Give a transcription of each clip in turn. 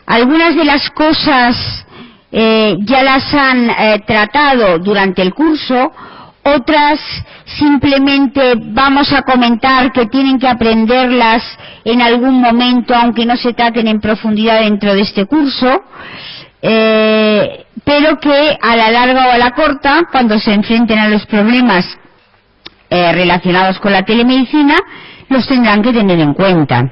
Algunas de las cosas ya las han tratado durante el curso, otras simplemente vamos a comentar que tienen que aprenderlas en algún momento, aunque no se traten en profundidad dentro de este curso, pero que a la larga o a la corta, cuando se enfrenten a los problemas relacionados con la telemedicina, los tendrán que tener en cuenta.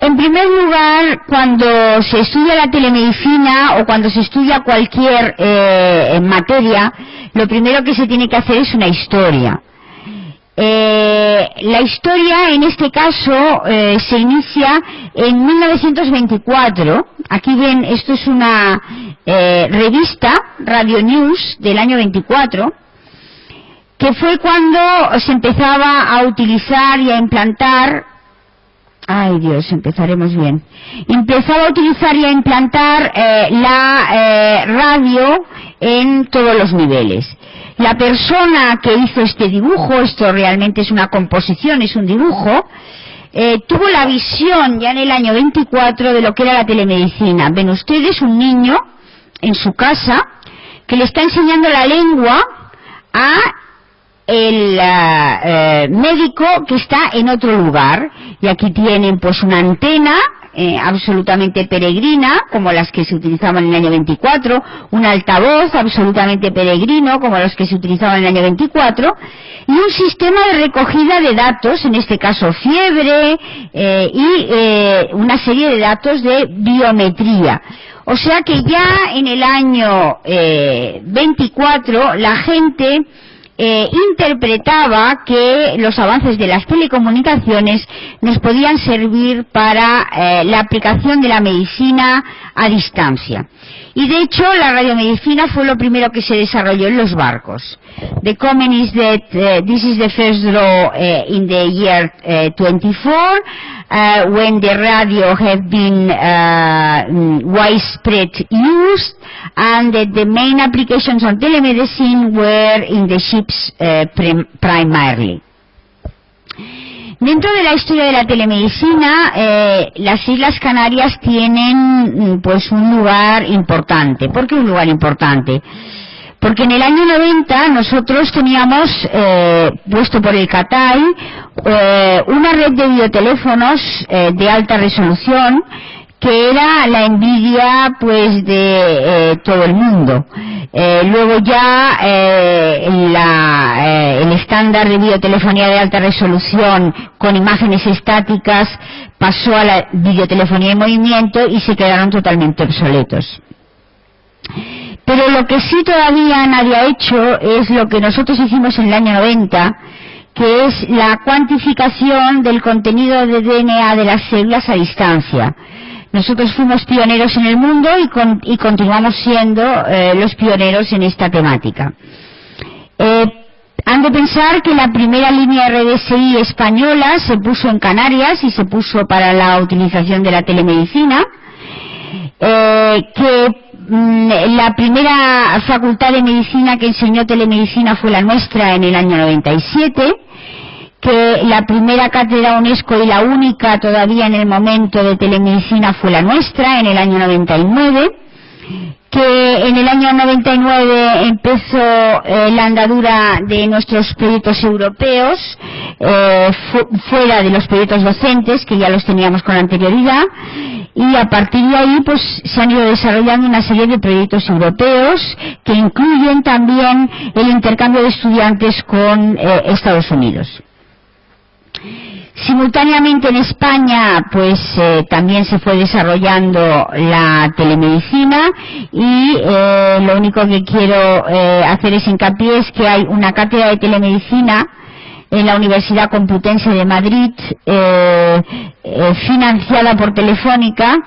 En primer lugar, cuando se estudia la telemedicina o cuando se estudia cualquier materia, lo primero que se tiene que hacer es una historia. La historia, en este caso, se inicia en 1924. Aquí ven, esto es una revista, Radio News, del año 24, que fue cuando se empezaba a utilizar y a implantar. Ay Dios, empezaremos bien. Empezaba a utilizar y a implantar la radio en todos los niveles. La persona que hizo este dibujo, esto realmente es una composición, es un dibujo, tuvo la visión ya en el año 24 de lo que era la telemedicina. Ven ustedes un niño en su casa que le está enseñando la lengua a el médico que está en otro lugar, y aquí tienen pues una antena absolutamente peregrina, como las que se utilizaban en el año 24, un altavoz absolutamente peregrino, como los que se utilizaban en el año 24, y un sistema de recogida de datos, en este caso fiebre, y una serie de datos de biometría. O sea que ya en el año 24 la gente interpretaba que los avances de las telecomunicaciones nos podían servir para la aplicación de la medicina a distancia. Y de hecho la radiomedicina fue lo primero que se desarrolló en los barcos. The comment is that this is the first law in the year 24 when the radio have been widespread used, and that the main applications on telemedicine were in the ships primarily. Dentro de la historia de la telemedicina, las Islas Canarias tienen pues un lugar importante. ¿Por qué un lugar importante? Porque en el año 90 nosotros teníamos, puesto por el CATAI, una red de videoteléfonos de alta resolución que era la envidia pues de todo el mundo. Luego ya el estándar de videotelefonía de alta resolución con imágenes estáticas pasó a la videotelefonía en movimiento y se quedaron totalmente obsoletos. Pero lo que sí todavía nadie ha hecho es lo que nosotros hicimos en el año 90, que es la cuantificación del contenido de DNA de las células a distancia. Nosotros fuimos pioneros en el mundo y continuamos siendo los pioneros en esta temática. Han de pensar que la primera línea RDSI española se puso en Canarias y se puso para la utilización de la telemedicina, que la primera facultad de medicina que enseñó telemedicina fue la nuestra en el año 97, que la primera cátedra UNESCO y la única todavía en el momento de telemedicina fue la nuestra en el año 99, que en el año 99 empezó la andadura de nuestros proyectos europeos, fuera de los proyectos docentes, que ya los teníamos con anterioridad, y a partir de ahí pues se han ido desarrollando una serie de proyectos europeos que incluyen también el intercambio de estudiantes con Estados Unidos. Simultáneamente en España pues también se fue desarrollando la telemedicina y lo único que quiero hacer es hincapié es que hay una cátedra de telemedicina en la Universidad Complutense de Madrid, financiada por Telefónica,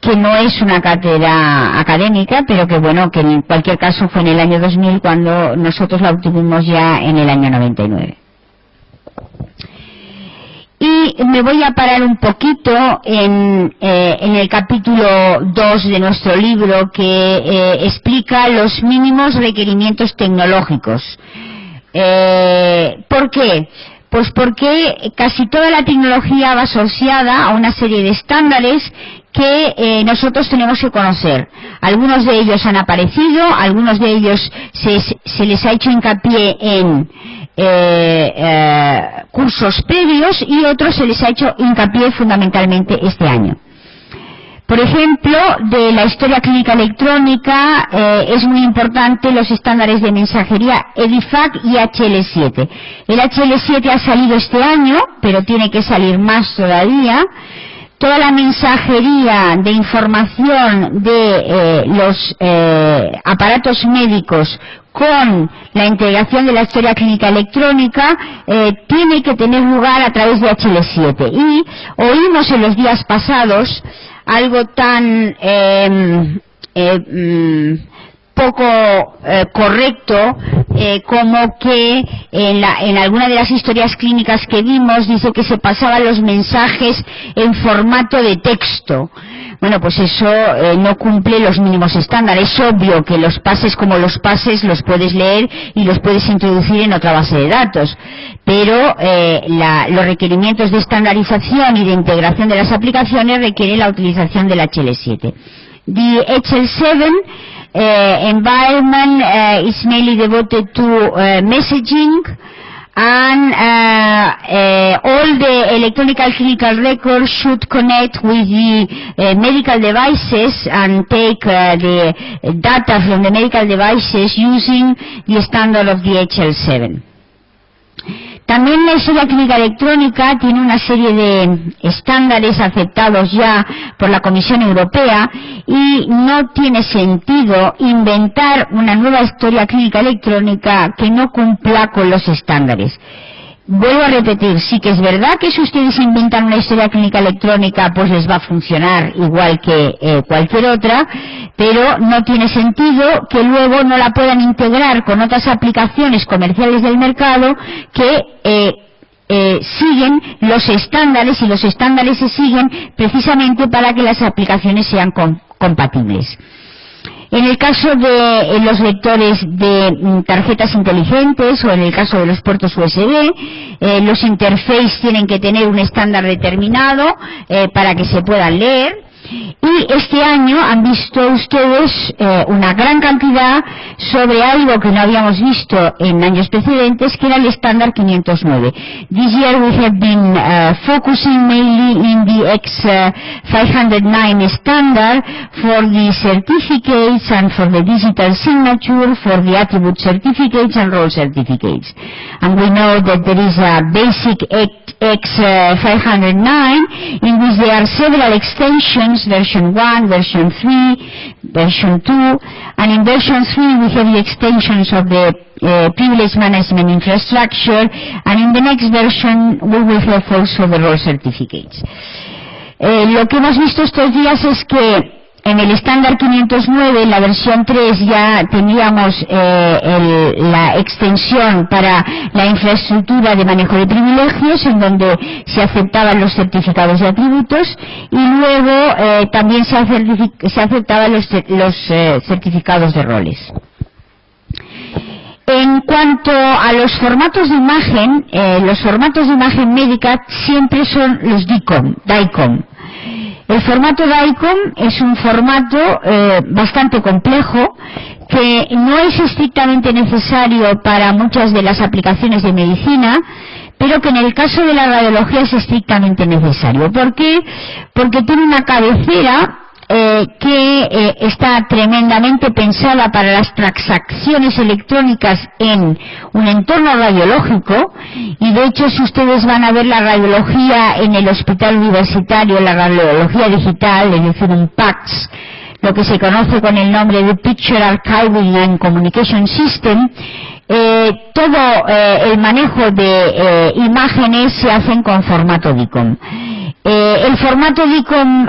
que no es una cátedra académica, pero que bueno, que en cualquier caso fue en el año 2000 cuando nosotros la obtuvimos ya en el año 99. Y me voy a parar un poquito en el capítulo 2 de nuestro libro, que explica los mínimos requerimientos tecnológicos. ¿Por qué? Pues porque casi toda la tecnología va asociada a una serie de estándares que nosotros tenemos que conocer. Algunos de ellos han aparecido, algunos de ellos se les ha hecho hincapié en cursos previos y otros se les ha hecho hincapié fundamentalmente este año. Por ejemplo, de la historia clínica electrónica es muy importante los estándares de mensajería EDIFACT y HL7. El HL7 ha salido este año, pero tiene que salir más todavía. Toda la mensajería de información de los aparatos médicos con la integración de la historia clínica electrónica tiene que tener lugar a través de HL7. Y oímos en los días pasados algo tan poco correcto como que en alguna de las historias clínicas que vimos dice que se pasaban los mensajes en formato de texto. Bueno, pues eso no cumple los mínimos estándares. Es obvio que los pases como los pases los puedes leer y los puedes introducir en otra base de datos, pero los requerimientos de estandarización y de integración de las aplicaciones requieren la utilización del HL7. The HL7 environment is mainly devoted to messaging, and all the electronic clinical records should connect with the medical devices and take the data from the medical devices using the standard of the HL7. También la historia clínica electrónica tiene una serie de estándares aceptados ya por la Comisión Europea y no tiene sentido inventar una nueva historia clínica electrónica que no cumpla con los estándares. Vuelvo a repetir, sí que es verdad que si ustedes inventan una historia clínica electrónica pues les va a funcionar igual que cualquier otra, pero no tiene sentido que luego no la puedan integrar con otras aplicaciones comerciales del mercado que siguen los estándares, y los estándares se siguen precisamente para que las aplicaciones sean compatibles. En el caso de los lectores de tarjetas inteligentes o en el caso de los puertos USB, los interfaces tienen que tener un estándar determinado para que se puedan leer. Y este año han visto ustedes una gran cantidad sobre algo que no habíamos visto en años precedentes, que era el estándar 509. This year we have been focusing mainly in the X509 standard for the certificates and for the digital signature, for the attribute certificates and role certificates. And we know that there is a basic X509 in which there are several extensions, version 1, version 3, version 2, and in version 3 we have the extensions of the privilege management infrastructure, and in the next version we will have also the role certificates. Lo que hemos visto estos días es que en el estándar 509, en la versión 3, ya teníamos la extensión para la infraestructura de manejo de privilegios, en donde se aceptaban los certificados de atributos, y luego también se aceptaban los certificados de roles. En cuanto a los formatos de imagen médica siempre son los DICOM. El formato DICOM es un formato bastante complejo que no es estrictamente necesario para muchas de las aplicaciones de medicina, pero que en el caso de la radiología es estrictamente necesario. ¿Por qué? Porque tiene una cabecera que está tremendamente pensada para las transacciones electrónicas en un entorno radiológico, y de hecho si ustedes van a ver la radiología en el hospital universitario, la radiología digital, es decir, un PACS, lo que se conoce con el nombre de Picture Archiving and Communication System, todo el manejo de imágenes se hacen con formato DICOM. El formato DICOM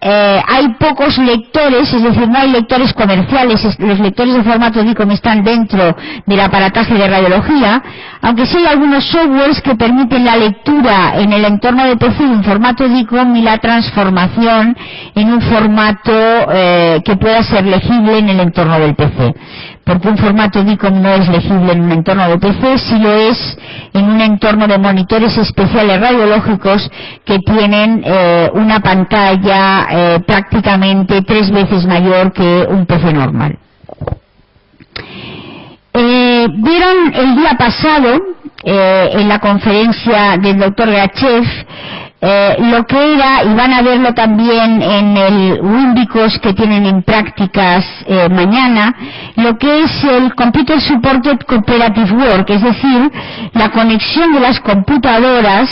hay pocos lectores, es decir, no hay lectores comerciales. Los lectores de formato DICOM están dentro del aparataje de radiología, aunque sí hay algunos softwares que permiten la lectura en el entorno de PC en formato DICOM y la transformación en un formato que pueda ser legible en el entorno del PC. porque un formato DICOM no es legible en un entorno de PC, si lo es en un entorno de monitores especiales radiológicos que tienen una pantalla prácticamente 3 veces mayor que un PC normal. Vieron el día pasado en la conferencia del Dr. Grachev lo que era, y van a verlo también en el Wimbicos que tienen en prácticas mañana, lo que es el Computer Supported Cooperative Work, es decir, la conexión de las computadoras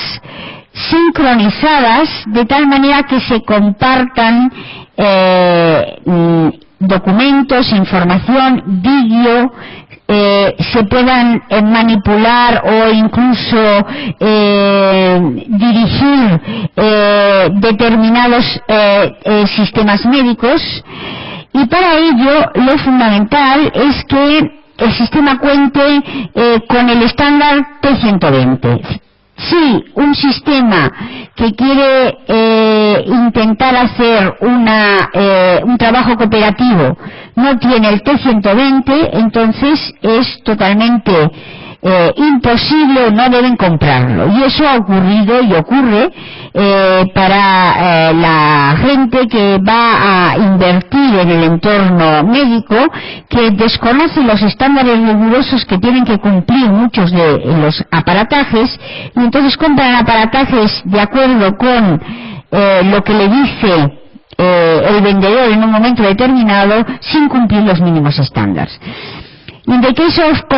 sincronizadas de tal manera que se compartan documentos, información, vídeo, se puedan manipular o incluso dirigir determinados sistemas médicos, y para ello lo fundamental es que el sistema cuente con el estándar T120. Si un sistema que quiere intentar hacer un trabajo cooperativo no tiene el T120, entonces es totalmente imposible, no deben comprarlo. Y eso ha ocurrido y ocurre para la gente que va a invertir en el entorno médico, que desconoce los estándares rigurosos que tienen que cumplir muchos de los aparatajes, y entonces compran aparatajes de acuerdo con lo que le dice el vendedor en un momento determinado, sin cumplir los mínimos estándares. In the case of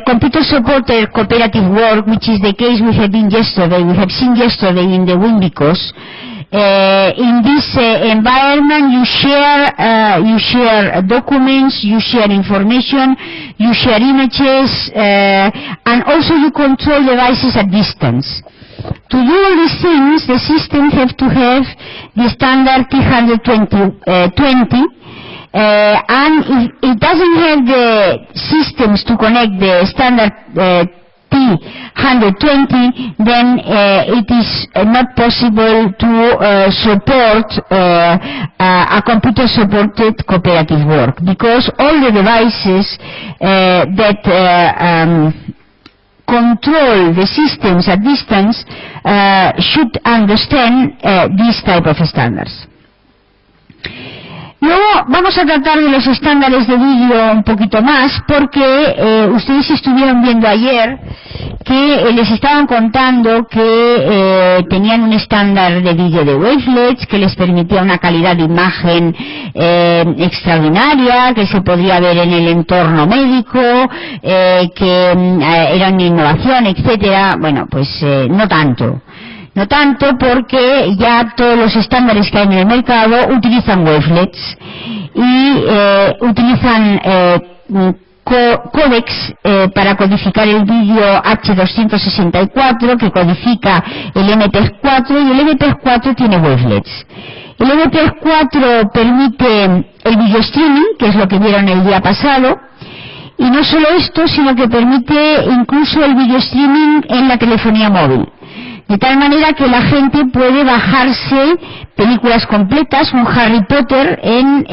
computer supported cooperative work, which is the case we have seen yesterday in the Wimbicos, in this environment you share documents, you share information, you share images, and also you control devices at distance. To do all these things, the system have to have the standard T120, and if it doesn't have the systems to connect the standard T120, then it is not possible to support a computer-supported cooperative work, because all the devices that control the systems at distance should understand this type of standards. Luego vamos a tratar de los estándares de vídeo un poquito más, porque ustedes estuvieron viendo ayer que les estaban contando que tenían un estándar de vídeo de wavelets que les permitía una calidad de imagen extraordinaria, que se podría ver en el entorno médico, que era una innovación, etcétera. Bueno, pues no tanto. No tanto, porque ya todos los estándares que hay en el mercado utilizan wavelets y utilizan códecs para codificar el vídeo H264, que codifica el MPEG-4, y el MPEG-4 tiene wavelets. El MPEG-4 permite el video streaming, que es lo que vieron el día pasado, y no solo esto, sino que permite incluso el video streaming en la telefonía móvil. De tal manera que la gente puede bajarse películas completas, un Harry Potter, en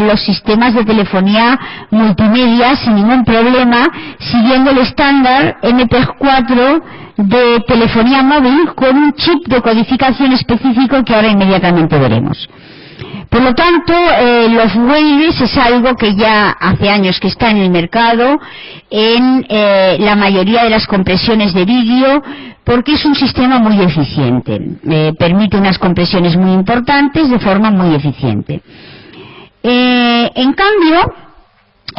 los sistemas de telefonía multimedia sin ningún problema, siguiendo el estándar MPEG-4 de telefonía móvil con un chip de codificación específico que ahora inmediatamente veremos. Por lo tanto, los waves es algo que ya hace años que está en el mercado, en la mayoría de las compresiones de vídeo, porque es un sistema muy eficiente. Permite unas compresiones muy importantes de forma muy eficiente. En cambio,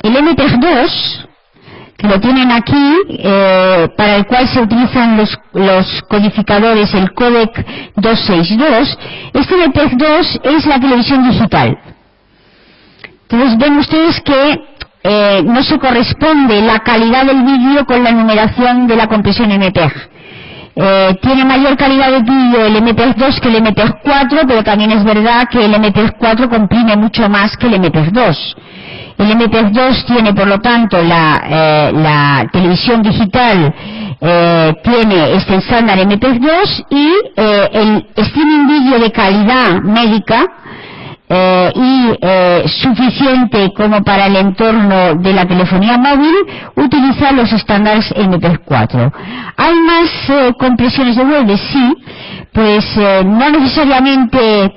el MPEG-2, que lo tienen aquí, para el cual se utilizan los codificadores, el codec 262, este MPEG-2 es la televisión digital. Entonces ven ustedes que no se corresponde la calidad del vídeo con la numeración de la compresión MPEG. Tiene mayor calidad de vídeo el MPEG-2 que el MPEG-4, pero también es verdad que el MPEG-4 comprime mucho más que el MPEG-2. El MPEG-2 tiene, por lo tanto, la televisión digital tiene este estándar MPEG-2, y el streaming vídeo de calidad médica suficiente como para el entorno de la telefonía móvil, utiliza los estándares MP4. ¿Hay más compresiones de wavelets? Sí, pues no necesariamente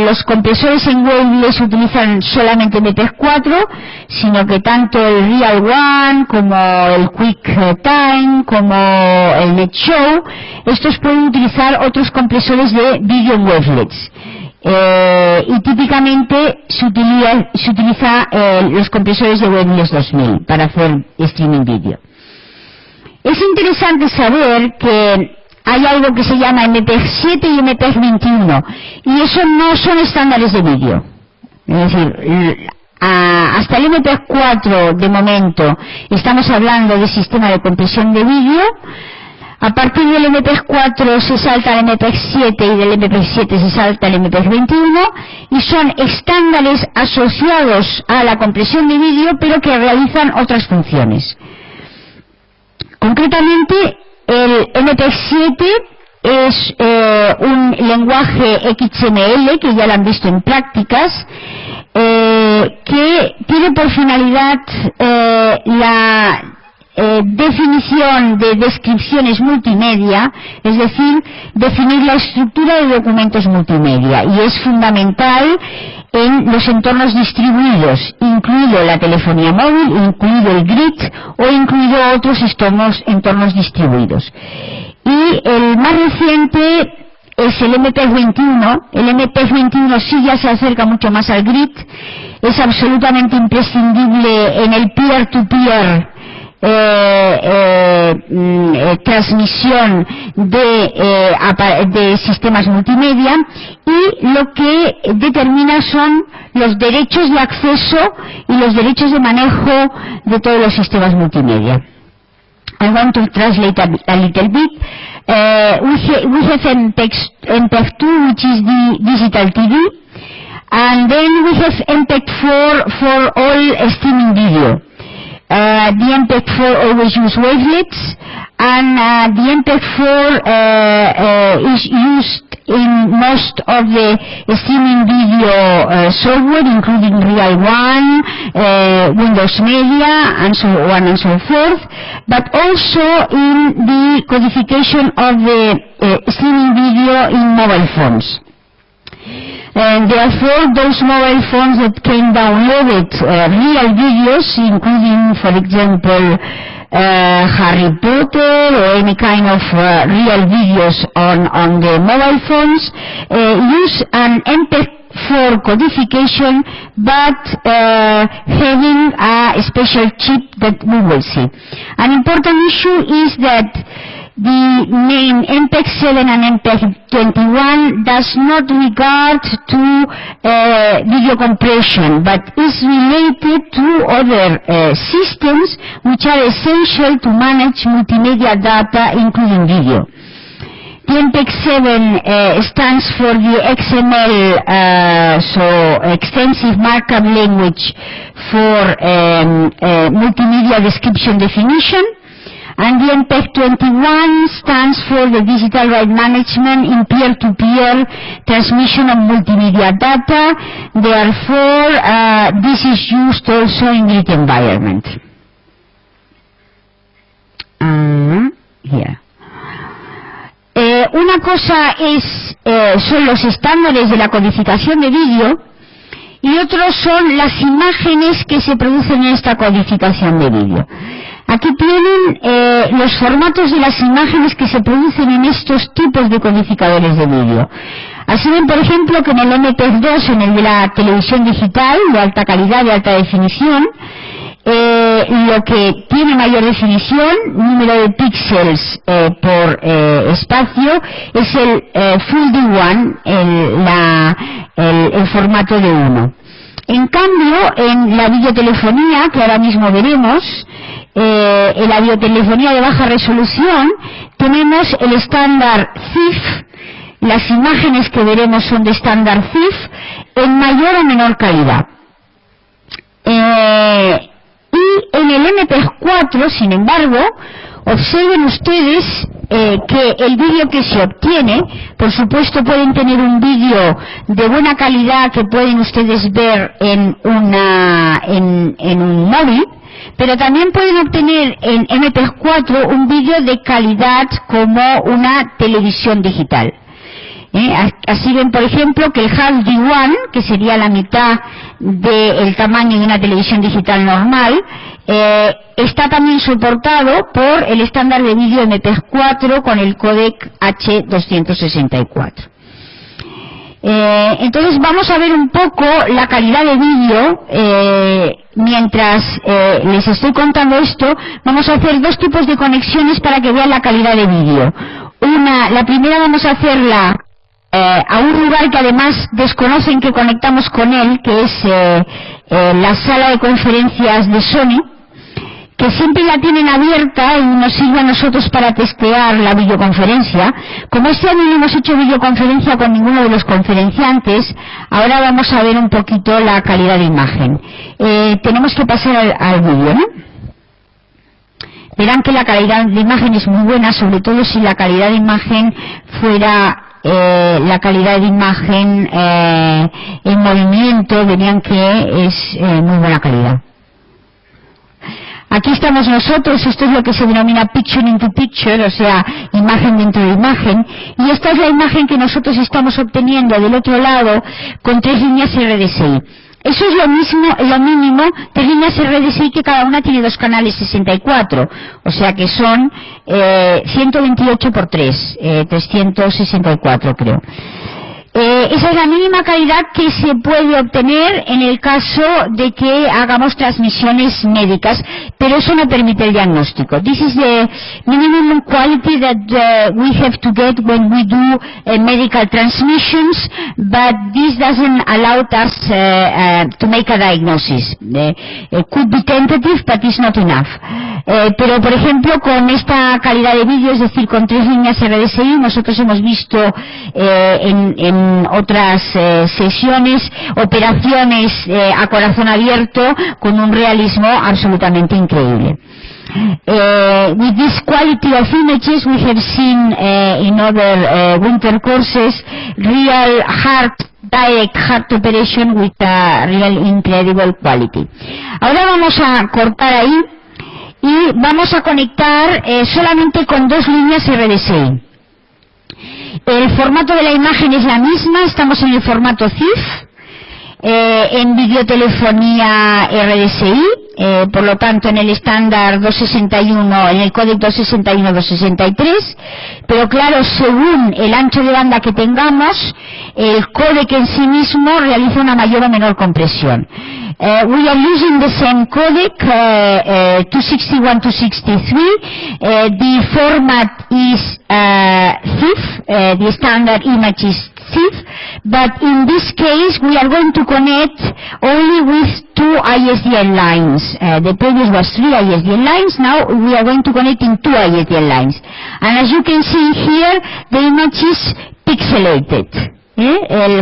los compresores en wavelets utilizan solamente MP4, sino que tanto el Real One como el QuickTime como el NetShow, estos pueden utilizar otros compresores de vídeo en wavelets. Y típicamente se utiliza los compresores de wavelets 2000 para hacer streaming vídeo. Es interesante saber que hay algo que se llama MPEG-7 y MPEG-21, y eso no son estándares de vídeo. Es decir, hasta el MPEG-4 de momento estamos hablando de sistema de compresión de vídeo. A partir del MPEG-4 se salta al MPEG-7 y del MPEG-7 se salta al MPEG-21, y son estándares asociados a la compresión de vídeo pero que realizan otras funciones. Concretamente, el MPEG-7 es un lenguaje XML, que ya lo han visto en prácticas, que tiene por finalidad la definición de descripciones multimedia, es decir, definir la estructura de documentos multimedia, y es fundamental en los entornos distribuidos, incluido la telefonía móvil, incluido el grid o incluido otros entornos distribuidos. Y el más reciente es el MPEG-21. El MPEG-21 sí ya se acerca mucho más al grid, es absolutamente imprescindible en el peer-to-peer transmisión de sistemas multimedia, y lo que determina son los derechos de acceso y los derechos de manejo de todos los sistemas multimedia. I want to translate a little bit. We have MPEG-2, which is the digital TV, and then we have MPEG-4 for all streaming video. The MPEG-4 always use wavelets, and the MPEG-4 is used in most of the streaming video software, including Real One, Windows Media, and so on and so forth, but also in the codification of the streaming video in mobile phones. And therefore, those mobile phones that can download real videos, including, for example, Harry Potter or any kind of real videos on the mobile phones, use an MPEG-4 codification, but having a special chip that we will see. An important issue is that the name MPEG-7 and MPEG-21 does not regard to video compression, but is related to other systems which are essential to manage multimedia data, including video. The MPEG-7 stands for the XML, so Extensive Markup Language for Multimedia Description Definition. And the MPEG-21 stands for the Digital Right Management in Peer-to-Peer Transmission of Multimedia Data. Therefore, this is used also in grid environment. Here. Una cosa son los estándares de la codificación de vídeo, y otros son las imágenes que se producen en esta codificación de vídeo. Aquí tienen los formatos de las imágenes que se producen en estos tipos de codificadores de vídeo. Así ven, por ejemplo, que en el MPEG-2, en el de la televisión digital, de alta calidad, de alta definición, lo que tiene mayor definición, número de píxeles por espacio, es el Full D1, el formato de 1. En cambio, en la videotelefonía, que ahora mismo veremos, en la videotelefonía de baja resolución, tenemos el estándar CIF. Las imágenes que veremos son de estándar CIF en mayor o menor calidad. Y en el MPEG-4, sin embargo, observen ustedes que el vídeo que se obtiene, por supuesto pueden tener un vídeo de buena calidad que pueden ustedes ver en un móvil, pero también pueden obtener en MP4 un vídeo de calidad como una televisión digital. Así ven, por ejemplo, que el Half D1, que sería la mitad del tamaño de una televisión digital normal, está también soportado por el estándar de vídeo MP4 con el códec H264. Entonces vamos a ver un poco la calidad de vídeo. Mientras les estoy contando esto, vamos a hacer dos tipos de conexiones para que vean la calidad de vídeo. La primera vamos a hacerla a un lugar que además desconocen que conectamos con él, que es la sala de conferencias de Sony, que siempre la tienen abierta y nos sirve a nosotros para testear la videoconferencia. Como este año no hemos hecho videoconferencia con ninguno de los conferenciantes, ahora vamos a ver un poquito la calidad de imagen. Tenemos que pasar al vídeo, ¿no? Verán que la calidad de imagen es muy buena, sobre todo si la calidad de imagen fuera la calidad de imagen en movimiento, verían que es muy buena calidad. Aquí estamos nosotros, esto es lo que se denomina picture into picture, o sea, imagen dentro de imagen, y esta es la imagen que nosotros estamos obteniendo del otro lado con 3 líneas RDSI. Eso es lo mínimo, 3 líneas RDSI que cada una tiene 2 canales 64, o sea que son 128 por 3, 364 creo. Esa es la mínima calidad que se puede obtener en el caso de que hagamos transmisiones médicas, pero eso no permite el diagnóstico. This is the minimum quality that we have to get when we do medical transmissions, but this doesn't allow us to make a diagnosis. It could be tentative, but it's not enough. Pero, por ejemplo, con esta calidad de vídeo, es decir, con 3 líneas RDSI, nosotros hemos visto en otras sesiones, operaciones a corazón abierto con un realismo absolutamente increíble. With this quality of images we have seen in other winter courses real direct heart operation with a real incredible quality. Ahora vamos a cortar ahí y vamos a conectar solamente con 2 líneas RDSI. El formato de la imagen es la misma, estamos en el formato CIF, en videotelefonía RDSI, por lo tanto en el estándar 261, en el códec 261-263, pero claro, según el ancho de banda que tengamos, el códec en sí mismo realiza una mayor o menor compresión. We are using the same codec, 261-263. The format is CIF, the standard image is CIF, but in this case we are going to connect only with 2 ISDN lines. The previous was 3 ISDN lines, now we are going to connect in 2 ISDN lines. And as you can see here, the image is pixelated.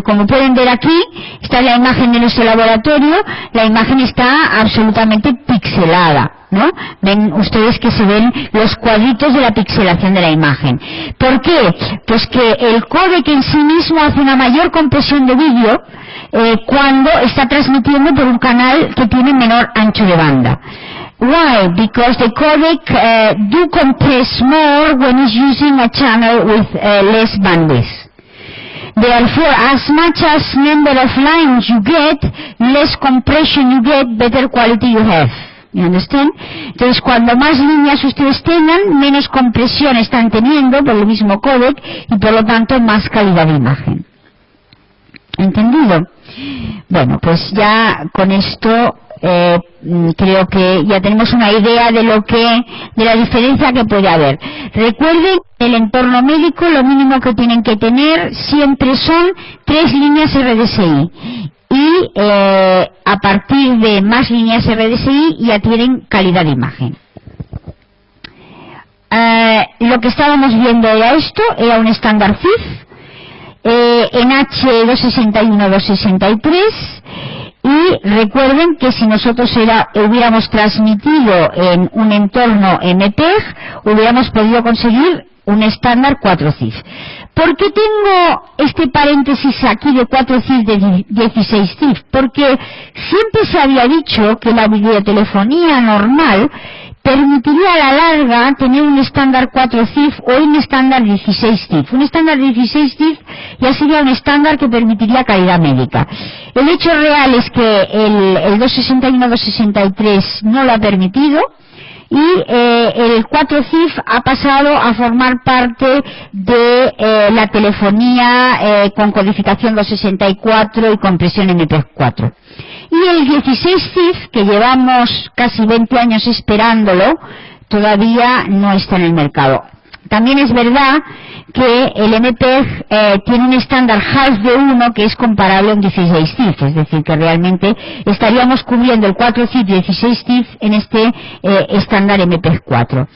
Como pueden ver aquí, esta es la imagen de nuestro laboratorio, la imagen está absolutamente pixelada, ¿no? Ven ustedes que se ven los cuadritos de la pixelación de la imagen. ¿Por qué? Pues que el códec en sí mismo hace una mayor compresión de vídeo cuando está transmitiendo por un canal que tiene menor ancho de banda. Why? Because the codec do compress more when it's using a channel with less bandwidth. Therefore, as much as number of lines you get, less compression you get, better quality you have. You understand? Entonces, cuando más líneas ustedes tengan, menos compresión están teniendo por el mismo códec y por lo tanto más calidad de imagen. ¿Entendido? Bueno, pues ya con esto creo que ya tenemos una idea de la diferencia que puede haber. Recuerden, en el entorno médico lo mínimo que tienen que tener siempre son 3 líneas RDSI y a partir de más líneas RDSI ya tienen calidad de imagen. Lo que estábamos viendo era esto, era un estándar CIF en H261-263. Y recuerden que si nosotros hubiéramos transmitido en un entorno MPEG, hubiéramos podido conseguir un estándar 4 CIF. ¿Por qué tengo este paréntesis aquí de 4 CIF de 16 CIF? Porque siempre se había dicho que la videotelefonía normal permitiría a la larga tener un estándar 4 CIF o un estándar 16 CIF. Un estándar 16 CIF ya sería un estándar que permitiría calidad médica. El hecho real es que el 261-263 no lo ha permitido, y el 4 CIF ha pasado a formar parte de la telefonía con codificación 264 y compresión MP4. Y el 16 CIF, que llevamos casi 20 años esperándolo, todavía no está en el mercado. También es verdad que el MPEG tiene un estándar half de 1 que es comparable a un 16 CIF, es decir, que realmente estaríamos cubriendo el 4 CIF y 16 CIF en este estándar MPEG 4.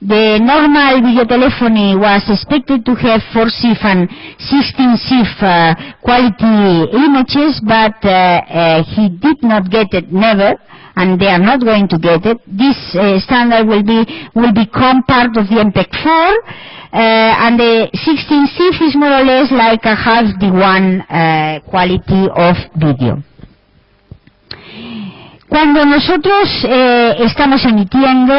The normal video telephony was expected to have 4 CIF and 16 CIF quality images, but he did not get it, never, and they are not going to get it. This standard will become part of the MPEG-4, and the 16 CIF is more or less like a half the one quality of video. Cuando nosotros estamos emitiendo,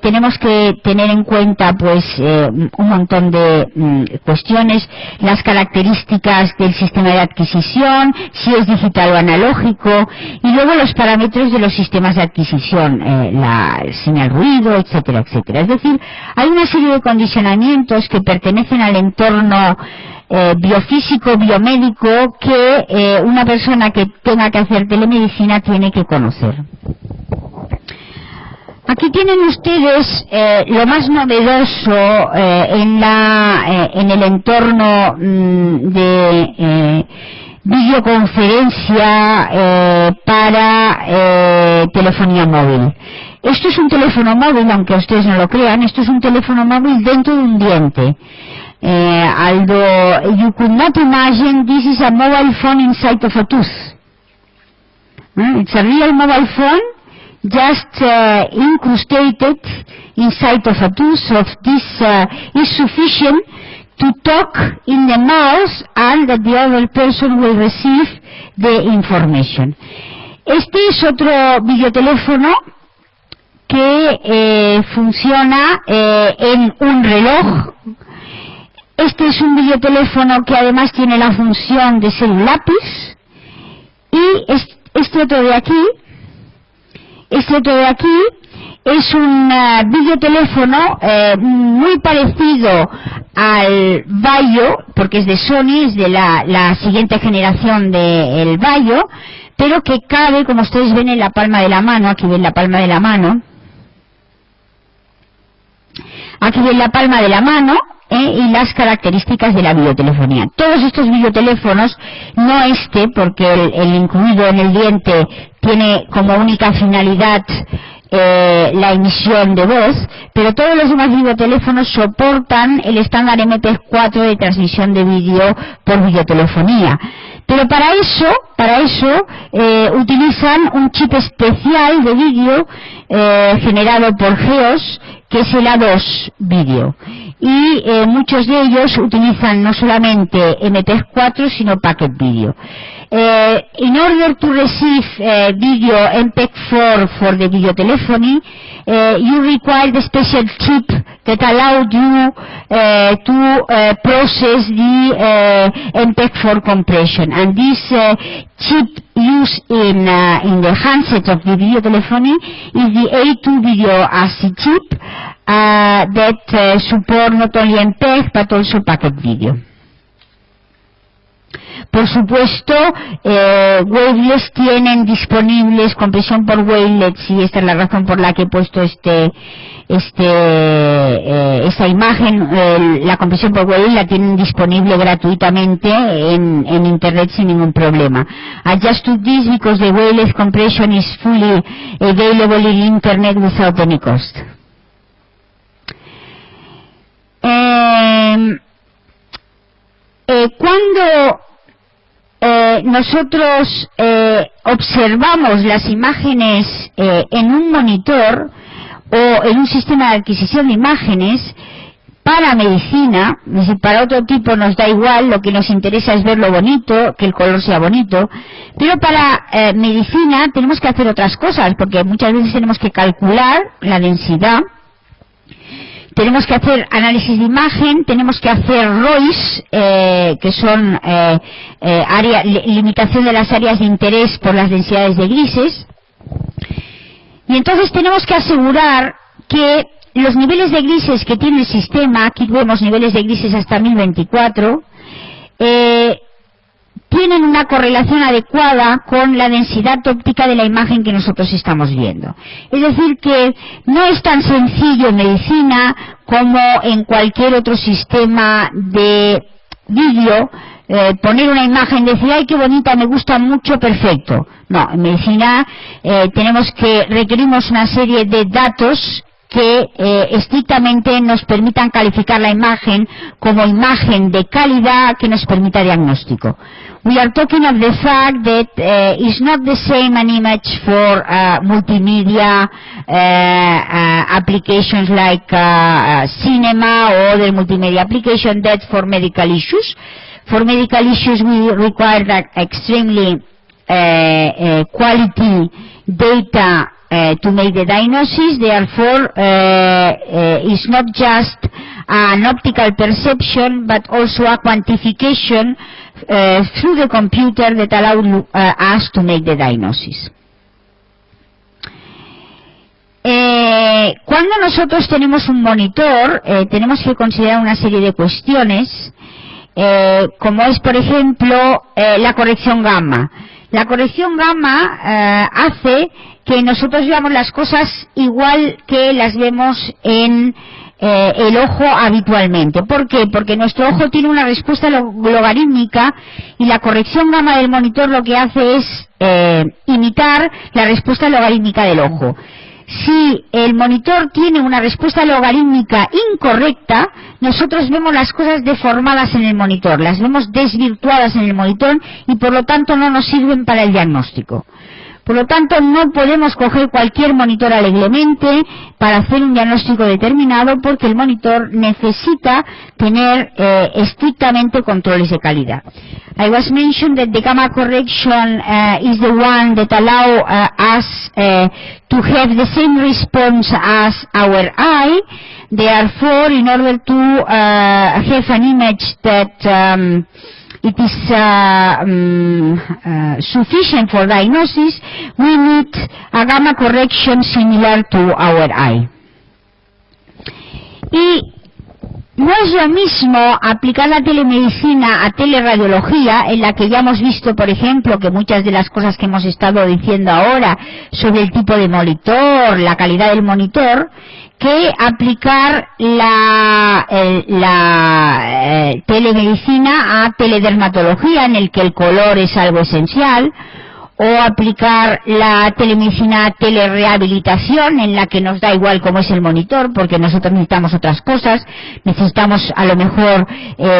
tenemos que tener en cuenta pues un montón de cuestiones, las características del sistema de adquisición, si es digital o analógico, y luego los parámetros de los sistemas de adquisición, la señal ruido, etcétera, etcétera. Es decir, hay una serie de condicionamientos que pertenecen al entorno biofísico, biomédico, que una persona que tenga que hacer telemedicina tiene que conocer. Aquí tienen ustedes lo más novedoso en el entorno de videoconferencia para telefonía móvil. Esto es un teléfono móvil, aunque ustedes no lo crean, esto es un teléfono móvil dentro de un diente. Although you could not imagine this is a mobile phone inside of a tooth. It's a real mobile phone, just incrustated inside of a tooth. So this is sufficient to talk in the mouth and that the other person will receive the information. Este es otro videoteléfono que funciona en un reloj. Este es un videoteléfono que además tiene la función de ser un lápiz, y este otro de aquí es un videoteléfono muy parecido al Vaio, porque es de Sony, es de la siguiente generación del Vaio, pero que cabe, como ustedes ven, en la palma de la mano. Aquí ven la palma de la mano. Aquí ven la palma de la mano. Y las características de la videotelefonía. Todos estos videoteléfonos, no porque el incluido en el diente tiene como única finalidad la emisión de voz, pero todos los demás videoteléfonos soportan el estándar MP4 de transmisión de vídeo por videotelefonía. Pero para eso utilizan un chip especial de vídeo generado por Geos, que es el A2 Video. Y muchos de ellos utilizan no solamente MP4 sino Packet Video. In order to receive video MPEG-4 for the video telephony, you require the special chip that allowed you to process the MPEG-4 compression. And this chip used in the handset of the video telephony is the A2 Video ASCII chip that support not only MPEG but also Packet Video. Por supuesto, wavelets tienen disponibles compresión por wavelets, y esta es la razón por la que he puesto esta imagen. La compresión por wavelet la tienen disponible gratuitamente en internet sin ningún problema. I just took this because the wavelet compression is fully available in internet without any cost. Cuando nosotros observamos las imágenes en un monitor o en un sistema de adquisición de imágenes, Para medicina, si para otro tipo nos da igual, lo que nos interesa es ver lo bonito, que el color sea bonito, pero para medicina tenemos que hacer otras cosas, porque muchas veces tenemos que calcular la densidad, tenemos que hacer análisis de imagen, tenemos que hacer ROIs, que son limitación de las áreas de interés por las densidades de grises, y entonces tenemos que asegurar que los niveles de grises que tiene el sistema, aquí vemos niveles de grises hasta 1024, tienen una correlación adecuada con la densidad óptica de la imagen que nosotros estamos viendo. Es decir, que no es tan sencillo en medicina como en cualquier otro sistema de vídeo, poner una imagen, decir, ay, qué bonita, me gusta mucho, perfecto. No, en medicina requerimos una serie de datos que estrictamente nos permitan calificar la imagen como imagen de calidad que nos permita diagnóstico. We are talking of the fact that it's not the same an image for multimedia applications like cinema or other multimedia application that for medical issues. For medical issues we require that extremely quality data to make the diagnosis. Therefore, it's not just an optical perception, but also a quantification through the computer that allows us to make the diagnosis. Cuando nosotros tenemos un monitor, tenemos que considerar una serie de cuestiones, como es, por ejemplo, la corrección gamma. La corrección gamma hace que nosotros veamos las cosas igual que las vemos en el ojo habitualmente. ¿Por qué? Porque nuestro ojo tiene una respuesta logarítmica y la corrección gamma del monitor lo que hace es imitar la respuesta logarítmica del ojo. Si el monitor tiene una respuesta logarítmica incorrecta, nosotros vemos las cosas deformadas en el monitor, las vemos desvirtuadas en el monitor y por lo tanto no nos sirven para el diagnóstico. Por lo tanto, no podemos coger cualquier monitor alegremente para hacer un diagnóstico determinado porque el monitor necesita tener estrictamente controles de calidad. I was mentioned that the gamma correction is the one that allow us to have the same response as our eye. Therefore, in order to have an image that it is sufficient for diagnosis, we need a gamma correction similar to our eye. Y no es lo mismo aplicar la telemedicina a teleradiología, en la que ya hemos visto, por ejemplo, que muchas de las cosas que hemos estado diciendo ahora sobre el tipo de monitor, la calidad del monitor, que aplicar la telemedicina a teledermatología, en el que el color es algo esencial, o aplicar la telemedicina a telerehabilitación, en la que nos da igual cómo es el monitor, porque nosotros necesitamos otras cosas, necesitamos a lo mejor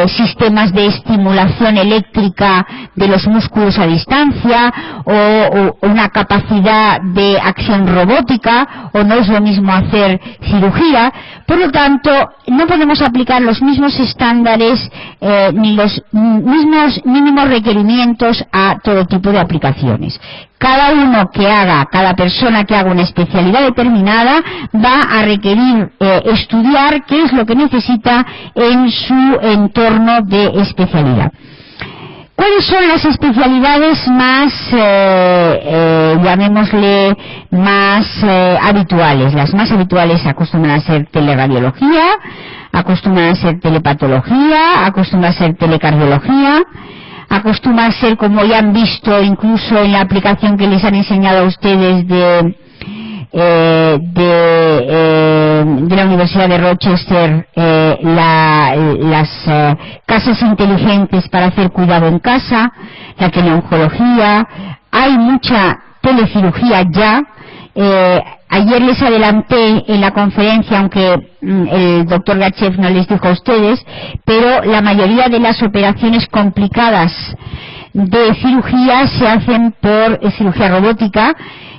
sistemas de estimulación eléctrica de los músculos a distancia, o una capacidad de acción robótica, o no es lo mismo hacer cirugía. Por lo tanto, no podemos aplicar los mismos estándares ni los mismos mínimos requerimientos a todo tipo de aplicaciones. Cada persona que haga una especialidad determinada va a requerir estudiar qué es lo que necesita en su entorno de especialidad. ¿Cuáles son las especialidades más, llamémosle, más habituales? Las más habituales acostumbran a ser teleradiología, acostumbran a ser telepatología, acostumbran a ser telecardiología, acostumbra a ser, como ya han visto incluso en la aplicación que les han enseñado a ustedes de la Universidad de Rochester, las casas inteligentes para hacer cuidado en casa, la teleoncología. Hay mucha telecirugía ya. Ayer les adelanté en la conferencia, aunque el doctor Gachev no les dijo a ustedes, pero la mayoría de las operaciones complicadas de cirugía se hacen por cirugía robótica.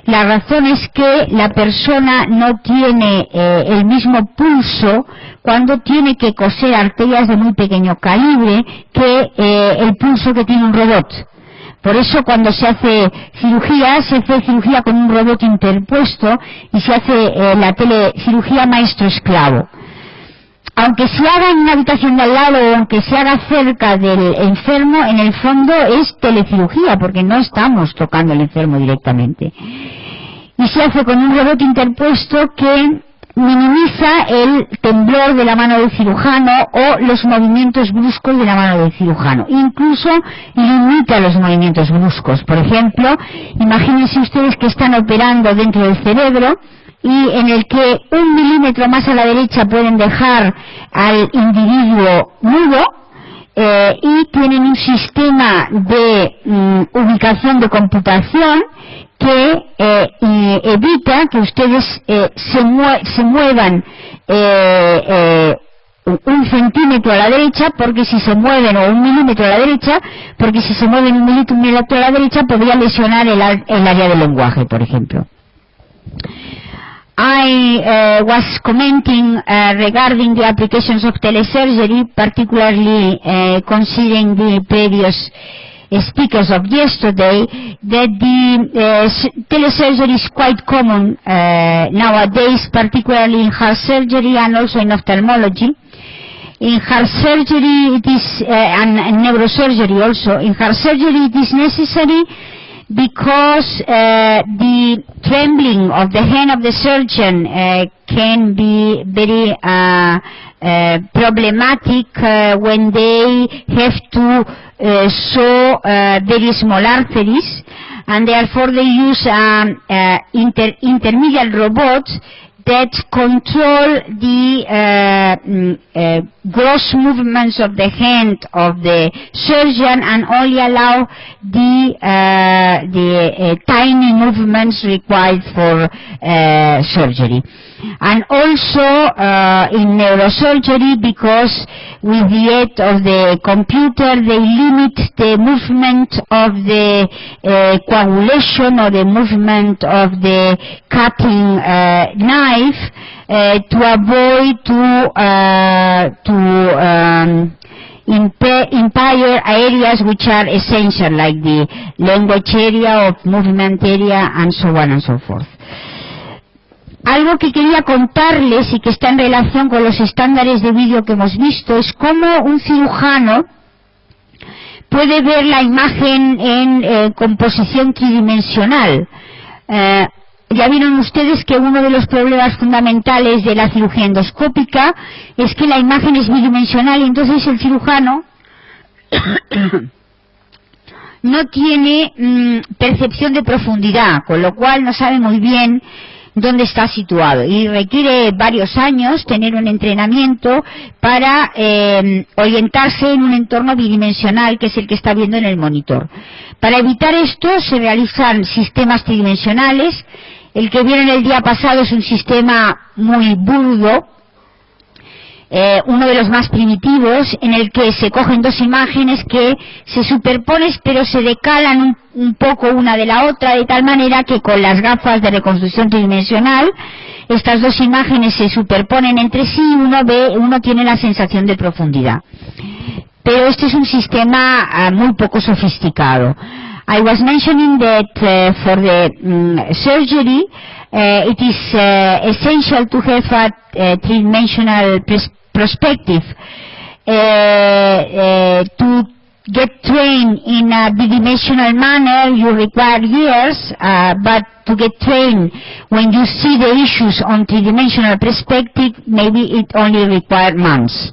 La razón es que la persona no tiene el mismo pulso cuando tiene que coser arterias de muy pequeño calibre que el pulso que tiene un robot. Por eso cuando se hace cirugía con un robot interpuesto y se hace la telecirugía maestro-esclavo. Aunque se haga en una habitación de al lado o aunque se haga cerca del enfermo, en el fondo es telecirugía porque no estamos tocando al enfermo directamente. Y se hace con un robot interpuesto que minimiza el temblor de la mano del cirujano o los movimientos bruscos de la mano del cirujano. Incluso limita los movimientos bruscos. Por ejemplo, imagínense ustedes que están operando dentro del cerebro y en el que 1 milímetro más a la derecha pueden dejar al individuo mudo, y tienen un sistema de ubicación de computación que evita que ustedes se muevan 1 centímetro a la derecha, porque si se mueven, o 1 milímetro a la derecha, porque si se mueven 1 milímetro a la derecha podría lesionar el área del lenguaje, por ejemplo. I was commenting regarding the applications of telesurgery, particularly considering the previous speakers of yesterday, that the telesurgery is quite common nowadays, particularly in heart surgery and also in ophthalmology. In heart surgery it is, and neurosurgery also, in heart surgery it is necessary because the trembling of the hand of the surgeon can be very problematic when they have to sew very small arteries, and therefore they use intermediate robots that control the gross movements of the hand of the surgeon and only allow the tiny movements required for surgery. And also in neurosurgery, because with the aid of the computer they limit the movement of the coagulation or the movement of the cutting knife to avoid impair areas which are essential, like the language area or movement area and so on and so forth. Algo que quería contarles y que está en relación con los estándares de vídeo que hemos visto es cómo un cirujano puede ver la imagen en composición tridimensional. Ya vieron ustedes que uno de los problemas fundamentales de la cirugía endoscópica es que la imagen es bidimensional y entonces el cirujano no tiene percepción de profundidad, con lo cual no sabe muy bien dónde está situado y requiere varios años tener un entrenamiento para orientarse en un entorno bidimensional, que es el que está viendo en el monitor. Para evitar esto se realizan sistemas tridimensionales. El que vieron el día pasado es un sistema muy burdo, uno de los más primitivos, en el que se cogen dos imágenes que se superponen pero se decalan un poco una de la otra, de tal manera que con las gafas de reconstrucción tridimensional estas dos imágenes se superponen entre sí y uno tiene la sensación de profundidad. Pero este es un sistema muy poco sofisticado. I was mentioning that for the surgery it is essential to have a three-dimensional perspective. To get trained in a bidimensional manner you require years, but to get trained when you see the issues on three-dimensional perspective, maybe it only requires months.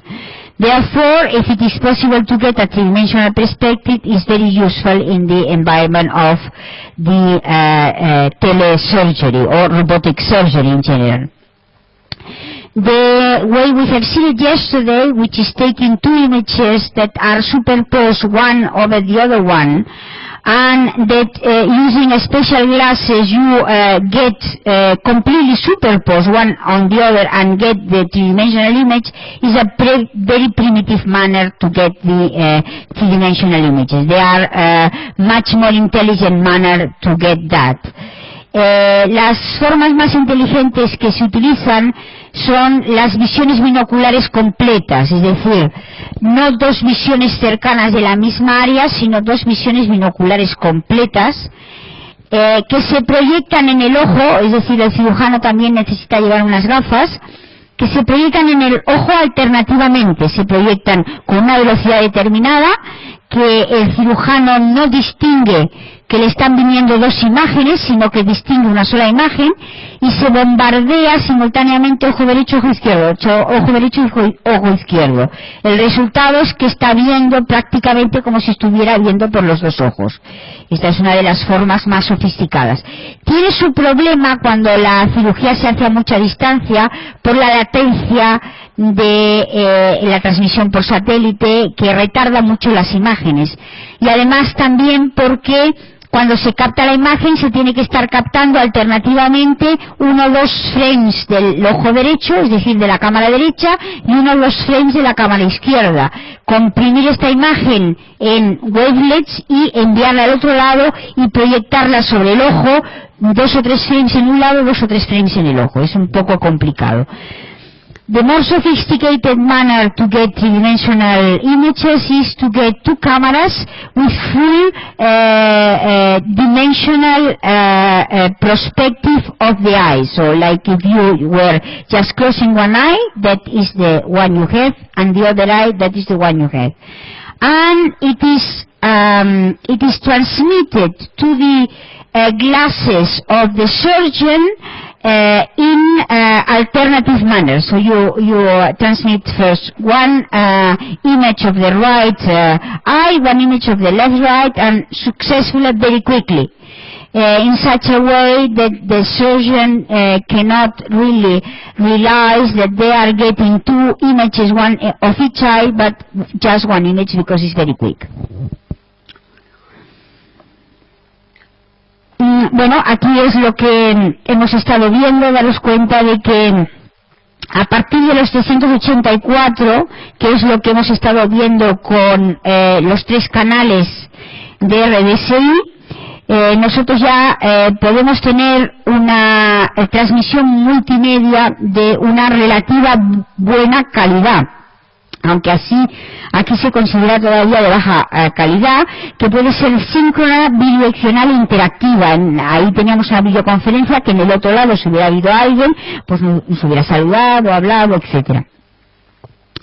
Therefore, if it is possible to get a three-dimensional perspective, it's very useful in the environment of the telesurgery or robotic surgery in general. The way we have seen it yesterday, which is taking two images that are superposed one over the other one, and that using a special glasses you get completely superposed one on the other and get the three-dimensional image is a very primitive manner to get the three-dimensional images. They are much more intelligent manner to get that. Las formas más inteligentes que se utilizan son las visiones binoculares completas, es decir, no dos visiones cercanas de la misma área, sino dos visiones binoculares completas que se proyectan en el ojo, es decir, el cirujano también necesita llevar unas gafas, que se proyectan en el ojo alternativamente, se proyectan con una velocidad determinada, que el cirujano no distingue que le están viniendo dos imágenes, sino que distingue una sola imagen y se bombardea simultáneamente ojo derecho, ojo izquierdo, ojo derecho y ojo izquierdo. El resultado es que está viendo prácticamente como si estuviera viendo por los dos ojos. Esta es una de las formas más sofisticadas. Tiene su problema cuando la cirugía se hace a mucha distancia por la latencia de la transmisión por satélite, que retarda mucho las imágenes, y además también porque cuando se capta la imagen se tiene que estar captando alternativamente 1 o 2 frames del ojo derecho, es decir, de la cámara derecha, y 1 o 2 frames de la cámara izquierda. Comprimir esta imagen en wavelets y enviarla al otro lado y proyectarla sobre el ojo, 2 o 3 frames en un lado, 2 o 3 frames en el ojo. Es un poco complicado. The more sophisticated manner to get three-dimensional images is to get two cameras with full dimensional perspective of the eye. So like if you were just closing one eye, that is the one you have, and the other eye, that is the one you have. And it is transmitted to the glasses of the surgeon in alternative manner. So you transmit first one image of the right eye, one image of the left right, and successfully very quickly. In such a way that the surgeon cannot really realize that they are getting two images, one of each eye, but just one image because it's very quick. Bueno, aquí es lo que hemos estado viendo, daros cuenta de que a partir de los 384, que es lo que hemos estado viendo con los 3 canales de RDSI, nosotros ya podemos tener una transmisión multimedia de una relativa buena calidad. Aunque aquí se considera todavía de baja calidad, que puede ser síncrona, bidireccional e interactiva. Ahí teníamos una videoconferencia que en el otro lado, si hubiera habido alguien, pues nos hubiera saludado, hablado, etcétera.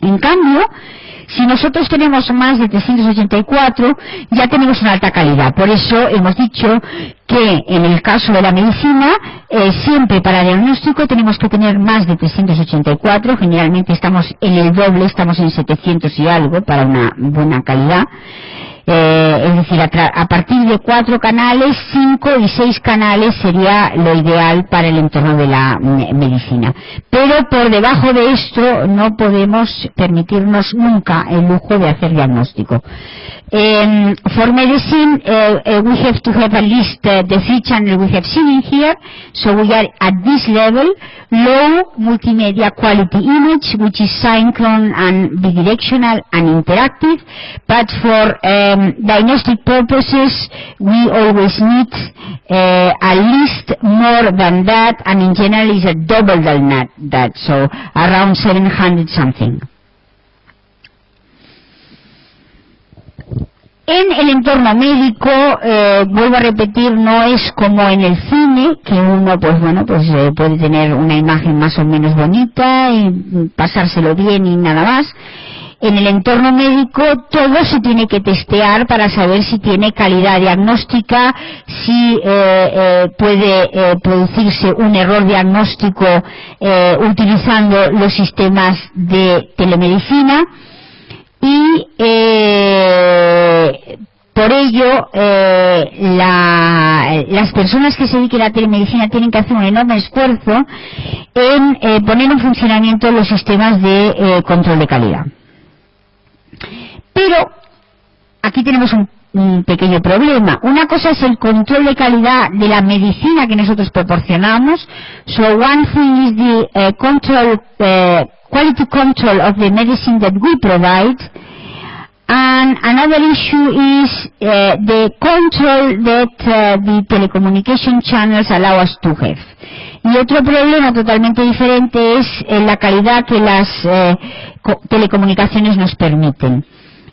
En cambio, si nosotros tenemos más de 384, ya tenemos una alta calidad. Por eso hemos dicho que en el caso de la medicina, siempre para diagnóstico tenemos que tener más de 384, generalmente estamos en el doble, estamos en 700 y algo para una buena calidad. Es decir, a partir de 4 canales, 5 y 6 canales sería lo ideal para el entorno de la medicina. Pero por debajo de esto no podemos permitirnos nunca el lujo de hacer diagnóstico. For medicine, we have to have at least the 3 channels we have seen in here, so we are at this level, low multimedia quality image, which is synchron and bidirectional and interactive, but for diagnostic purposes, we always need at least more than that, and in general is a double than that, so around 700 something. En el entorno médico, vuelvo a repetir, no es como en el cine, que uno puede tener una imagen más o menos bonita y pasárselo bien y nada más. En el entorno médico todo se tiene que testear para saber si tiene calidad diagnóstica, si puede producirse un error diagnóstico utilizando los sistemas de telemedicina. Y por ello las personas que se dediquen a la telemedicina tienen que hacer un enorme esfuerzo en poner en funcionamiento los sistemas de control de calidad. Pero aquí tenemos un un pequeño problema. Una cosa es el control de calidad de la medicina que nosotros proporcionamos. So one thing is the quality control of the medicine that we provide, and another issue is the control that the telecommunication channels allow us to have. Y otro problema totalmente diferente es la calidad que las telecomunicaciones nos permiten.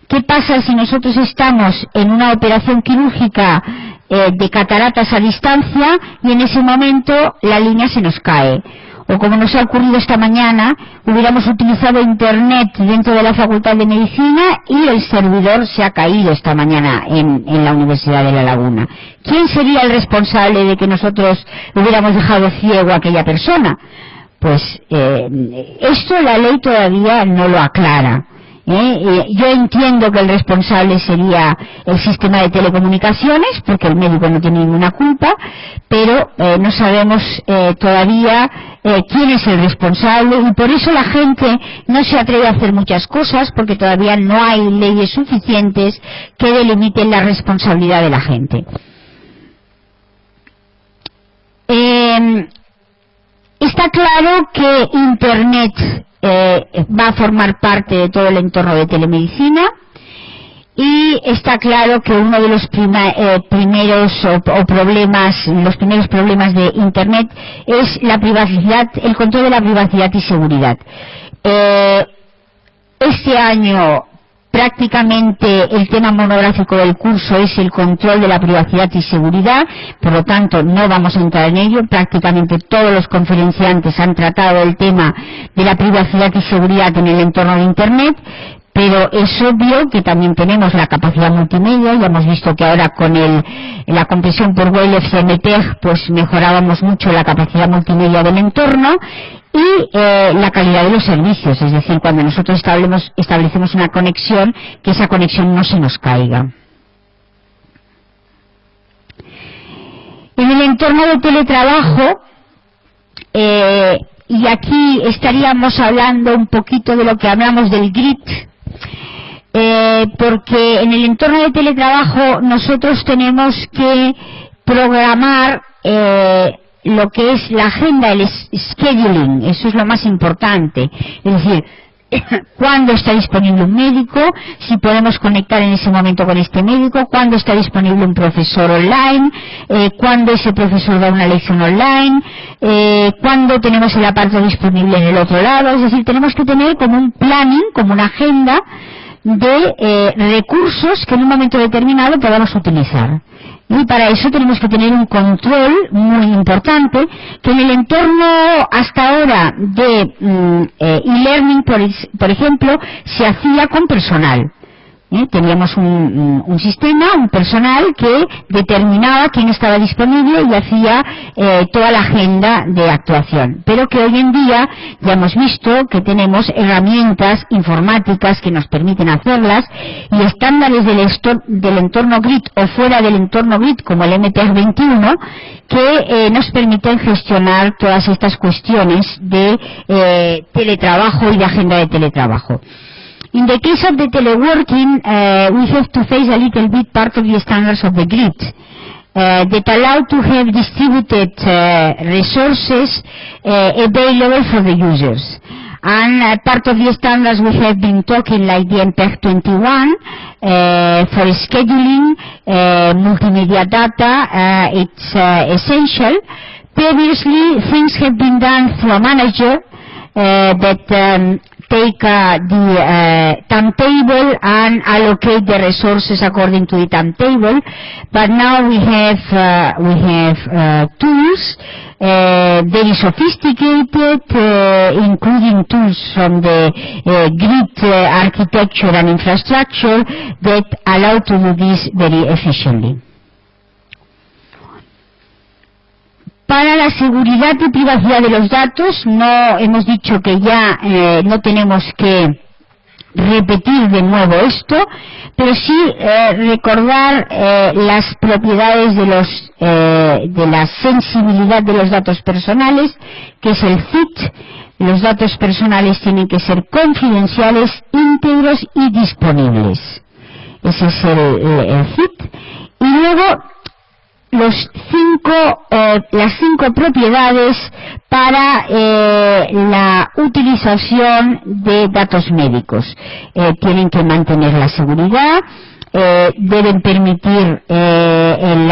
¿Qué pasa si nosotros estamos en una operación quirúrgica de cataratas a distancia y en ese momento la línea se nos cae? O como nos ha ocurrido esta mañana, hubiéramos utilizado Internet dentro de la Facultad de Medicina y el servidor se ha caído esta mañana en la Universidad de La Laguna. ¿Quién sería el responsable de que nosotros hubiéramos dejado ciego a aquella persona? Pues esto la ley todavía no lo aclara. Yo entiendo que el responsable sería el sistema de telecomunicaciones, porque el médico no tiene ninguna culpa, pero no sabemos todavía quién es el responsable, y por eso la gente no se atreve a hacer muchas cosas, porque todavía no hay leyes suficientes que delimiten la responsabilidad de la gente. Está claro que Internet va a formar parte de todo el entorno de telemedicina, y está claro que uno de los primeros problemas de Internet es la privacidad, el control de la privacidad y seguridad. Este año prácticamente el tema monográfico del curso es el control de la privacidad y seguridad, por lo tanto no vamos a entrar en ello. Prácticamente todos los conferenciantes han tratado el tema de la privacidad y seguridad en el entorno de Internet, pero es obvio que también tenemos la capacidad multimedia. Ya hemos visto que ahora con la compresión por Wireless CMPEG pues mejorábamos mucho la capacidad multimedia del entorno y la calidad de los servicios, es decir, cuando nosotros establecemos una conexión, que esa conexión no se nos caiga. En el entorno de teletrabajo, y aquí estaríamos hablando un poquito de lo que hablamos del grid, porque en el entorno de teletrabajo nosotros tenemos que programar lo que es la agenda, el scheduling. Eso es lo más importante, es decir, cuándo está disponible un médico, si podemos conectar en ese momento con este médico, cuándo está disponible un profesor online, cuándo ese profesor da una lección online, cuándo tenemos el aparato disponible en el otro lado. Es decir, tenemos que tener como un planning, como una agenda de recursos que en un momento determinado podamos utilizar. Y para eso tenemos que tener un control muy importante, que en el entorno hasta ahora de e-learning, por ejemplo, se hacía con personal. Teníamos un sistema, un personal que determinaba quién estaba disponible y hacía toda la agenda de actuación, pero que hoy en día ya hemos visto que tenemos herramientas informáticas que nos permiten hacerlas, y estándares del entorno grid o fuera del entorno grid, como el MPEG 21, que nos permiten gestionar todas estas cuestiones de teletrabajo y de agenda de teletrabajo. In the case of the teleworking, we have to face a little bit part of the standards of the grid that allow to have distributed resources available for the users. And part of the standards we have been talking, like the MPEG 21, for scheduling, multimedia data, it's essential. Previously, things have been done through a manager that take the timetable and allocate the resources according to the timetable, but now we have tools very sophisticated, including tools from the grid architecture and infrastructure that allow to do this very efficiently. Para la seguridad y privacidad de los datos, no hemos dicho que ya no tenemos que repetir de nuevo esto, pero sí recordar las propiedades de la sensibilidad de los datos personales, que es el CIT. Los datos personales tienen que ser confidenciales, íntegros y disponibles. ese es el CIT, y luego las 5 propiedades para la utilización de datos médicos. Tienen que mantener la seguridad, deben permitir el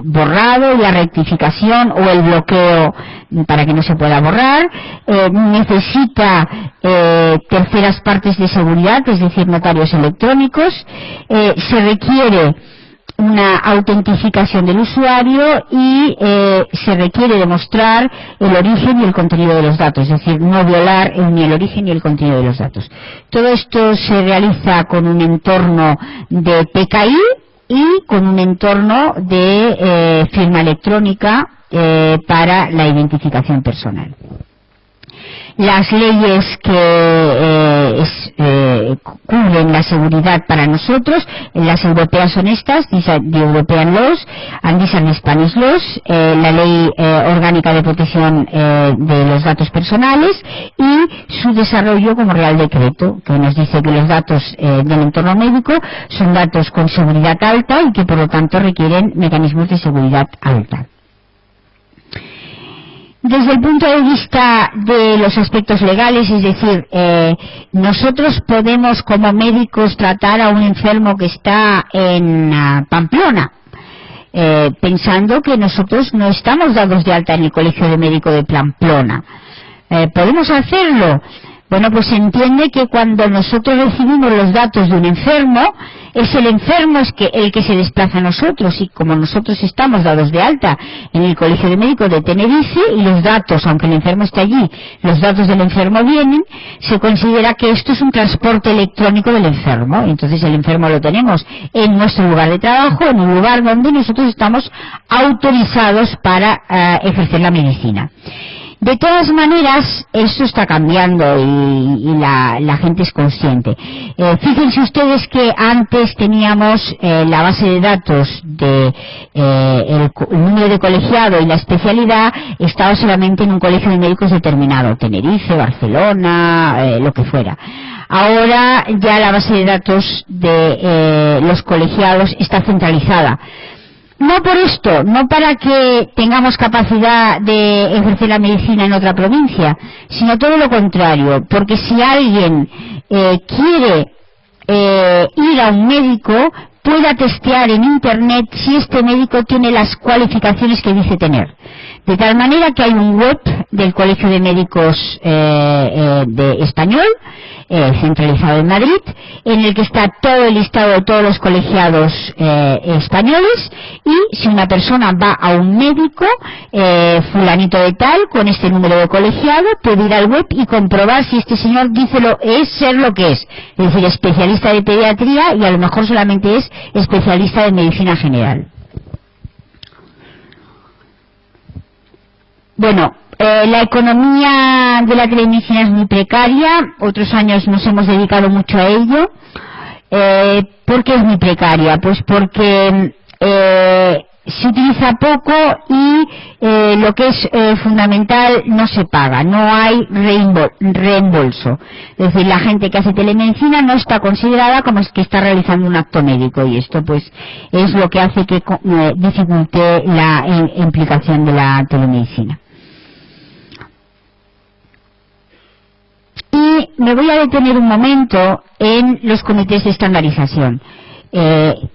borrado, la rectificación o el bloqueo para que no se pueda borrar. Necesita terceras partes de seguridad, es decir, notarios electrónicos. Se requiere una autentificación del usuario y se requiere demostrar el origen y el contenido de los datos, es decir, no violar ni el origen ni el contenido de los datos. Todo esto se realiza con un entorno de PKI y con un entorno de firma electrónica para la identificación personal. Las leyes que cubren la seguridad para nosotros, las europeas son estas, the European Laws and these are Spanish Laws, la ley orgánica de protección de los datos personales y su desarrollo como Real Decreto, que nos dice que los datos del entorno médico son datos con seguridad alta y que por lo tanto requieren mecanismos de seguridad alta. Desde el punto de vista de los aspectos legales, es decir, nosotros podemos como médicos tratar a un enfermo que está en Pamplona, pensando que nosotros no estamos dados de alta en el Colegio de Médico de Pamplona. ¿Podemos hacerlo? Bueno, pues se entiende que cuando nosotros recibimos los datos de un enfermo, es el enfermo el que se desplaza a nosotros, y como nosotros estamos dados de alta en el Colegio de Médicos de Tenerife y los datos, aunque el enfermo esté allí, los datos del enfermo vienen, se considera que esto es un transporte electrónico del enfermo. Entonces el enfermo lo tenemos en nuestro lugar de trabajo, en un lugar donde nosotros estamos autorizados para ejercer la medicina. De todas maneras, esto está cambiando y la gente es consciente. Fíjense ustedes que antes teníamos la base de datos de el número de colegiado y la especialidad estaba solamente en un colegio de médicos determinado, Tenerife, Barcelona, lo que fuera. Ahora ya la base de datos de los colegiados está centralizada. No por esto, no para que tengamos capacidad de ejercer la medicina en otra provincia, sino todo lo contrario, porque si alguien quiere ir a un médico, pueda testear en Internet si este médico tiene las cualificaciones que dice tener. De tal manera que hay un web del Colegio de Médicos de Español, centralizado en Madrid, en el que está todo el listado de todos los colegiados españoles, y si una persona va a un médico, fulanito de tal, con este número de colegiado, puede ir al web y comprobar si este señor dice ser lo que es decir, especialista de pediatría, y a lo mejor solamente es especialista de medicina general. Bueno, la economía de la telemedicina es muy precaria. Otros años nos hemos dedicado mucho a ello. ¿Por qué es muy precaria? Pues porque se utiliza poco y lo que es fundamental no se paga, no hay reembolso. Es decir, la gente que hace telemedicina no está considerada como que está realizando un acto médico, y esto pues es lo que hace que dificulte la implicación de la telemedicina. Y me voy a detener un momento en los comités de estandarización.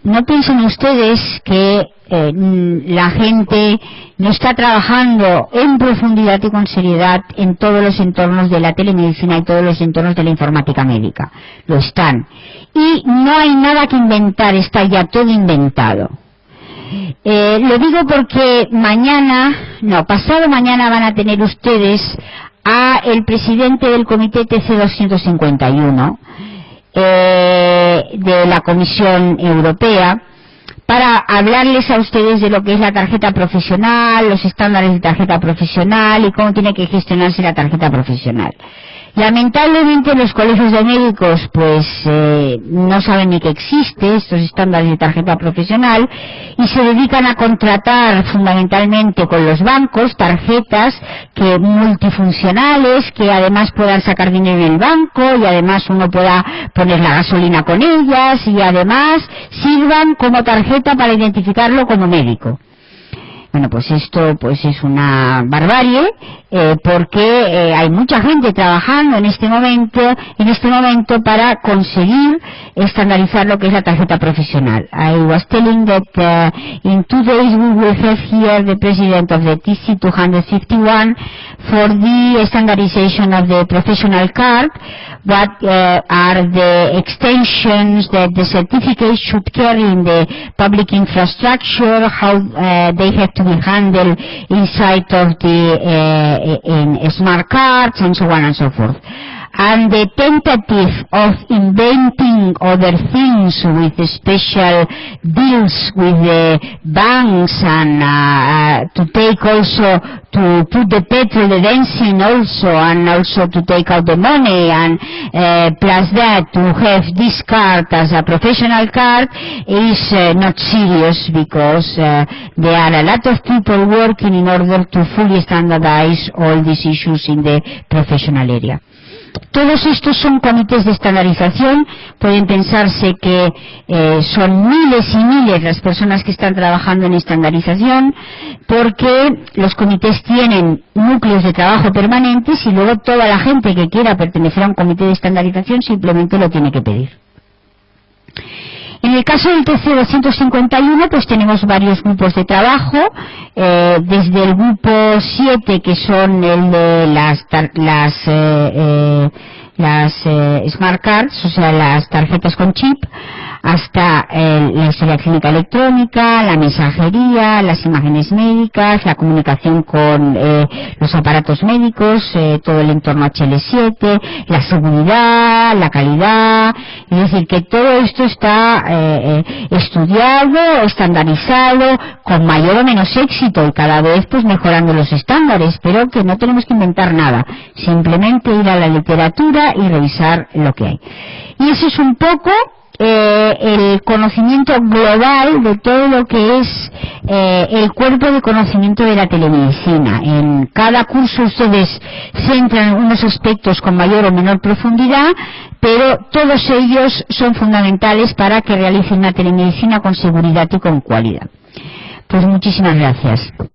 No piensen ustedes que la gente no está trabajando en profundidad y con seriedad en todos los entornos de la telemedicina y todos los entornos de la informática médica. Lo están. Y no hay nada que inventar, está ya todo inventado. Lo digo porque pasado mañana van a tener ustedes a el presidente del comité TC251 de la Comisión Europea, para hablarles a ustedes de lo que es la tarjeta profesional, los estándares de tarjeta profesional y cómo tiene que gestionarse la tarjeta profesional. Lamentablemente los colegios de médicos pues no saben ni que existe estos estándares de tarjeta profesional y se dedican a contratar fundamentalmente con los bancos tarjetas que multifuncionales, que además puedan sacar dinero en el banco y además uno pueda poner la gasolina con ellas y además sirvan como tarjeta para identificarlo como médico. Bueno, pues esto pues es una barbarie porque hay mucha gente trabajando en este momento para conseguir estandarizar lo que es la tarjeta profesional. I was telling that in 2 days we will have here the president of the TC 251 for the standardization of the professional card. What are the extensions that the certificates should carry in the public infrastructure, how they have to be handled inside of the in smart cards, and so on and so forth. And the tentative of inventing other things with special deals with the banks and to take also, to put the petrol, the benzene also, and also to take out the money, and plus that to have this card as a professional card is not serious, because there are a lot of people working in order to fully standardize all these issues in the professional area. Todos estos son comités de estandarización. Pueden pensarse que son miles y miles las personas que están trabajando en estandarización, porque los comités tienen núcleos de trabajo permanentes y luego toda la gente que quiera pertenecer a un comité de estandarización simplemente lo tiene que pedir. En el caso del TC 251 pues tenemos varios grupos de trabajo, desde el grupo 7, que son el de las smart cards, o sea, las tarjetas con chip, hasta la historia clínica electrónica, la mensajería, las imágenes médicas, la comunicación con los aparatos médicos, todo el entorno HL7, la seguridad, la calidad. Es decir, que todo esto está estudiado, estandarizado, con mayor o menos éxito y cada vez pues mejorando los estándares, pero que no tenemos que inventar nada, simplemente ir a la literatura y revisar lo que hay. Y eso es un poco el conocimiento global de todo lo que es el cuerpo de conocimiento de la telemedicina. En cada curso ustedes centran unos aspectos con mayor o menor profundidad, pero todos ellos son fundamentales para que realicen una telemedicina con seguridad y con cualidad. Pues muchísimas gracias.